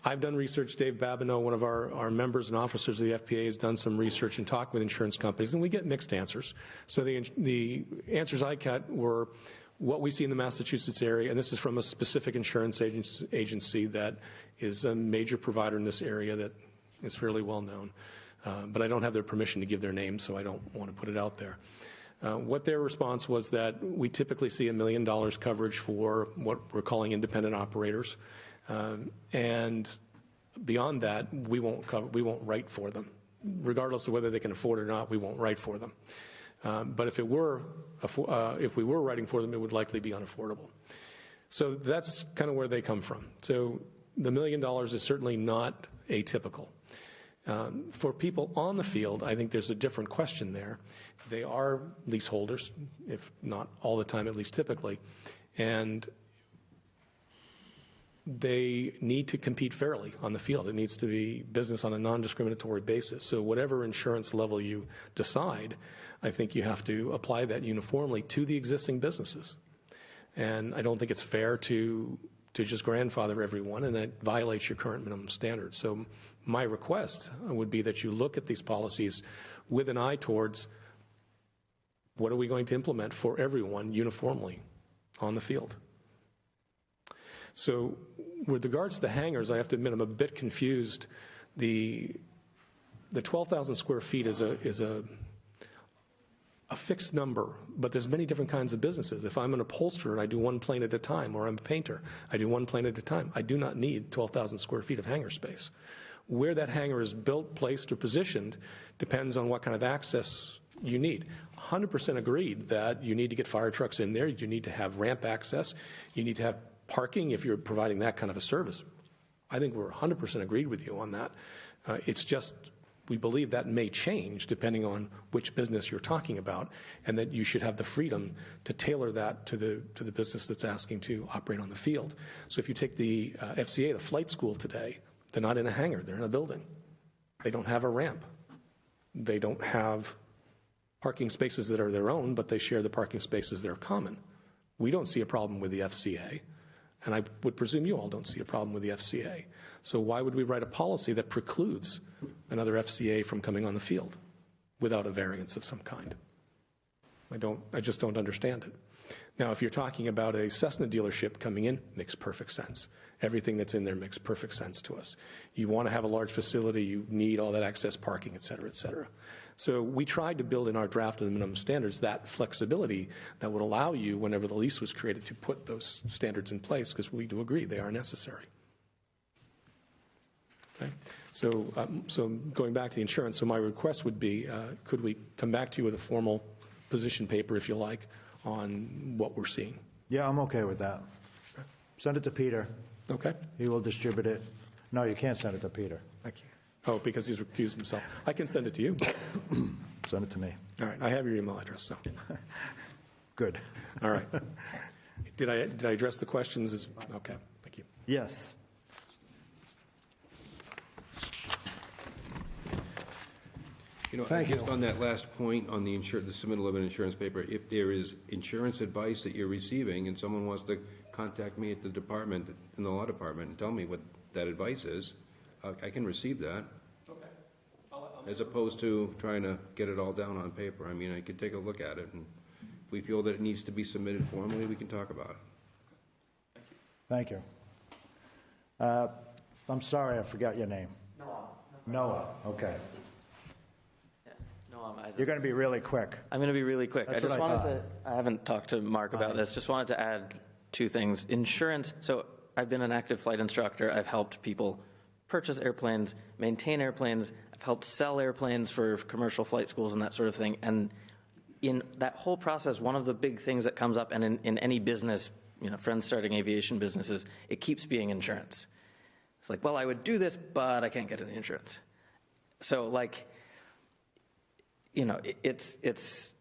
I've done research. Dave Babineau, one of our members and officers of the FPA, has done some research and talked with insurance companies, and we get mixed answers. So the answers I got were what we see in the Massachusetts area, and this is from a specific insurance agency that is a major provider in this area that is fairly well known. But I don't have their permission to give their name, so I don't want to put it out there. What their response was that we typically see $1 million coverage for what we're calling independent operators. And beyond that, we won't write for them. Regardless of whether they can afford it or not, we won't write for them. But if we were writing for them, it would likely be unaffordable. So that's kind of where they come from. So the $1 million is certainly not atypical. For people on the field, I think there's a different question there. They are leaseholders, if not all the time, at least typically, and they need to compete fairly on the field. It needs to be business on a non-discriminatory basis. So whatever insurance level you decide, I think you have to apply that uniformly to the existing businesses. And I don't think it's fair to just grandfather everyone, and it violates your current minimum standards. So my request would be that you look at these policies with an eye towards what are we going to implement for everyone uniformly on the field. So with regards to the hangars, I have to admit I'm a bit confused. The 12,000 square feet is a fixed number, but there's many different kinds of businesses. If I'm an upholsterer and I do one plane at a time, or I'm a painter, I do one plane at a time, I do not need 12,000 square feet of hangar space. Where that hangar is built, placed, or positioned depends on what kind of access you need. 100% agreed that you need to get fire trucks in there, you need to have ramp access, you need to have parking if you're providing that kind of a service. I think we're 100% agreed with you on that. It's just, we believe that may change depending on which business you're talking about, and that you should have the freedom to tailor that to the business that's asking to operate on the field. So if you take the FCA, the flight school today, they're not in a hangar, they're in a building. They don't have a ramp. They don't have parking spaces that are their own, but they share the parking spaces that are common. We don't see a problem with the FCA, and I would presume you all don't see a problem with the FCA. So why would we write a policy that precludes another FCA from coming on the field without a variance of some kind? I just don't understand it. Now, if you're talking about a Cessna dealership coming in, makes perfect sense. Everything that's in there makes perfect sense to us. You want to have a large facility, you need all that access parking, et cetera, et cetera. So we tried to build in our draft of the minimum standards that flexibility that would allow you, whenever the lease was created, to put those standards in place, because we do agree they are necessary. Okay. So going back to the insurance, so my request would be, could we come back to you with a formal position paper, if you like, on what we're seeing? Yeah, I'm okay with that. Send it to Peter. Okay. He will distribute it. No, you can't send it to Peter. I can't. Oh, because he's recused himself. I can send it to you. Send it to me. All right. I have your email address, so. Good. All right. Did I address the questions? Okay. Thank you. Yes. Thank just you. on that last point on the submittal of an insurance paper, if there is insurance advice that you're receiving and someone wants to contact me at the department, in the law department, and tell me what that advice is, I can receive that. Okay. As opposed to trying to get it all down on paper. I mean, I could take a look at it, and if we feel that it needs to be submitted formally, we can talk about it. Thank you. I'm sorry, I forgot your name. Noah. Okay. You're going to be really quick. I'm going to be really quick. That's I just what I wanted thought. to, I haven't talked to Mark about this, just wanted to add two things. Insurance, so I've been an active flight instructor. I've helped people purchase airplanes, maintain airplanes. I've helped sell airplanes for commercial flight schools and that sort of thing. And in that whole process, one of the big things that comes up, and in any business, friends starting aviation businesses, it keeps being insurance. It's like, well, I would do this, but I can't get the insurance. So it's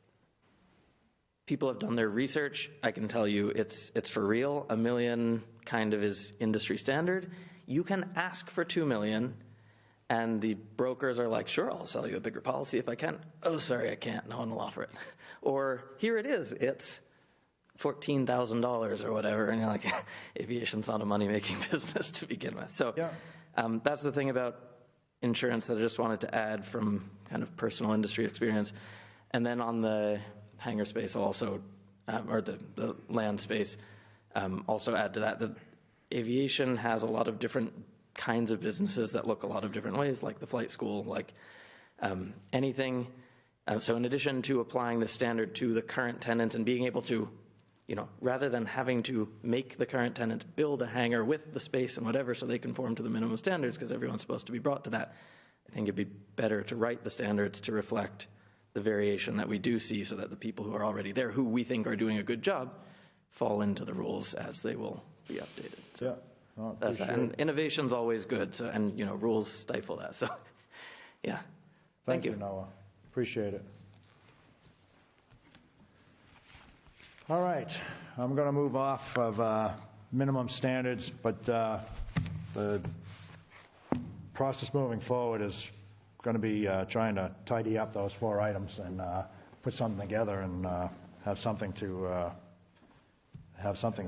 people have done their research. I can tell you it's for real. $1 million kind of is industry standard. You can ask for $2 million, and the brokers are like, sure, I'll sell you a bigger policy if I can. Oh, sorry, I can't. No one will offer it. Or here it is. It's $14,000 or whatever. And you're like, aviation's not a money-making business to begin with. So that's the thing about insurance that I just wanted to add from kind of personal industry experience. And then on the hangar space also, or the land space, also add to that aviation has a lot of different kinds of businesses that look a lot of different ways, like the flight school, like anything. So in addition to applying the standard to the current tenants and being able to, rather than having to make the current tenants build a hangar with the space and whatever so they conform to the minimum standards because everyone's supposed to be brought to that, I think it'd be better to write the standards to reflect the variation that we do see so that the people who are already there, who we think are doing a good job, fall into the rules as they will be updated. So that's that. And innovation's always good, so, and rules stifle that. So, yeah. Thank you, Noah. Appreciate it. All right, I'm going to move off of minimum standards, but the process moving forward is going to be trying to tidy up those 4 items and put something together and have something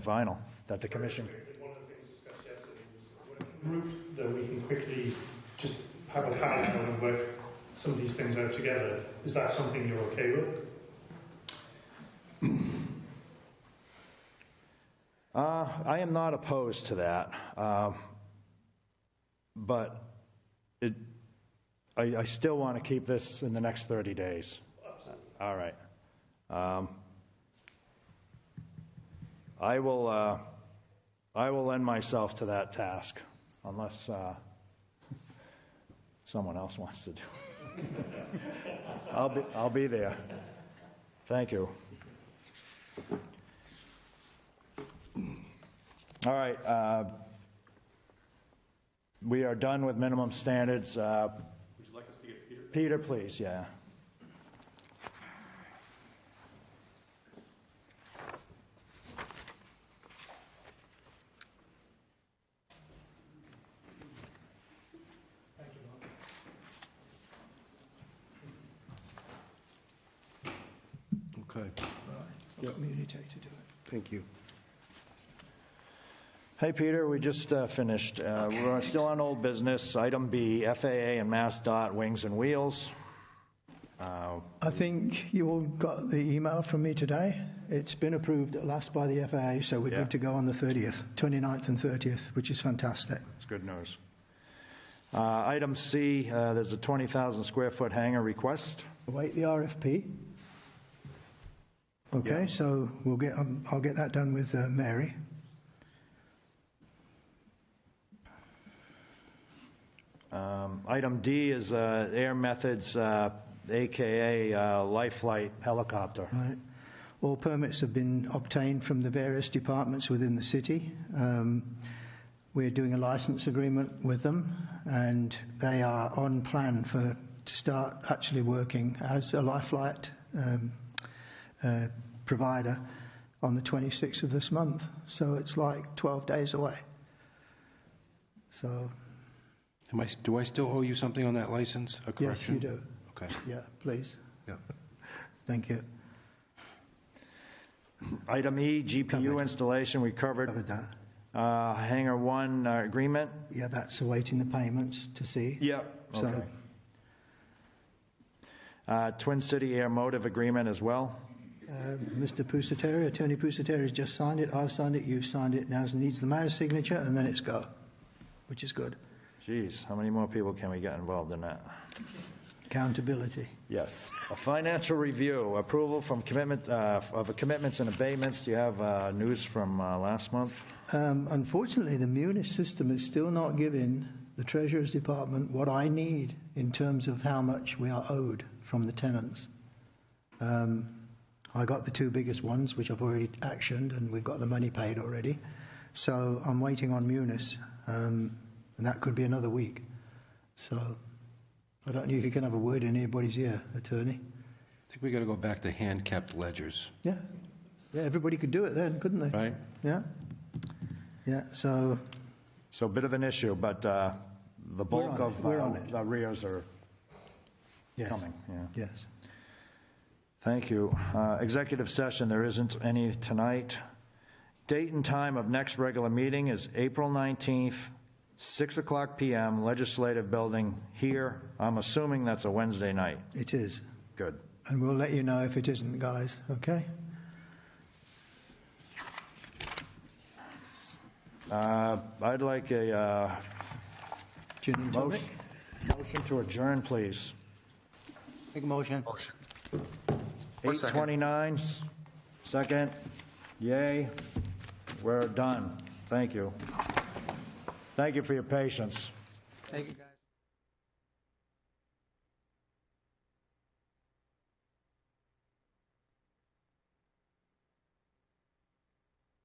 final that the commission. One of the things discussed yesterday was a route that we can quickly just have a hand and work some of these things out together. Is that something you're okay with? I am not opposed to that, but I still want to keep this in the next 30 days. Absolutely. All right. I will lend myself to that task, unless someone else wants to do it. I'll be there. Thank you. All right. We are done with minimum standards. Would you like us to get Peter? Peter, please, yeah. Okay, Communicate to do it. thank you. Hey, Peter, we just finished. We're still on old business. Item B, FAA and MassDOT wings and wheels. I think you all got the email from me today. It's been approved at last by the FAA, so we're Yeah. good to go on the 30th, 29th and 30th, which is fantastic. It's good news. Item C, there's a 20,000 square foot hangar request. Await the RFP. Okay, Yeah. so I'll get that done with Mary. Item D is Air Methods, AKA Life Flight helicopter. Right. All permits have been obtained from the various departments within the city. We're doing a license agreement with them, and they are on plan to start actually working as a life flight provider on the 26th of this month. So it's like 12 days away. So, Do I still owe you something on that license, a yes, correction? you do. Okay, Yeah, please. yeah. Thank you. Item E, GPU installation, we covered. Covered that. Hangar 1 agreement. Yeah, that's awaiting the payments to see. Yep. So, Okay. Twin City Air Motive agreement as well. Mr. Pusateri, Attorney Pusateri has just signed it. I've signed it. You've signed it. Now it needs the mayor's signature, and then it's go, which is good. Geez, how many more people can we get involved in that? Accountability. Yes. A financial review, approval from of commitments and abatements. Do you have news from last month? Unfortunately, the Munis system is still not giving the Treasurer's Department what I need in terms of how much we are owed from the tenants. I got the two biggest ones, which I've already actioned, and we've got the money paid already. So I'm waiting on Munis, and that could be another week. So I don't know if you can have a word in anybody's ear, Attorney. I think we got to go back to hand-kept ledgers, Yeah. Yeah, everybody could do it then, couldn't they? right? Yeah. Yeah, so So a bit of an issue, but the bulk of We're on it. the arrears are yes. coming. Yeah. Yes. Thank you. Executive session, there isn't any tonight. Date and time of next regular meeting is April 19th, 6 o'clock p.m., Legislative Building here. I'm assuming that's a Wednesday night. It is. Good. And we'll let you know if it isn't, guys, okay? I'd like a Gin and tonic? motion to adjourn, please. Make a motion. 8:29, second. Yay. We're done. Thank you. Thank you for your patience. Thank you, guys.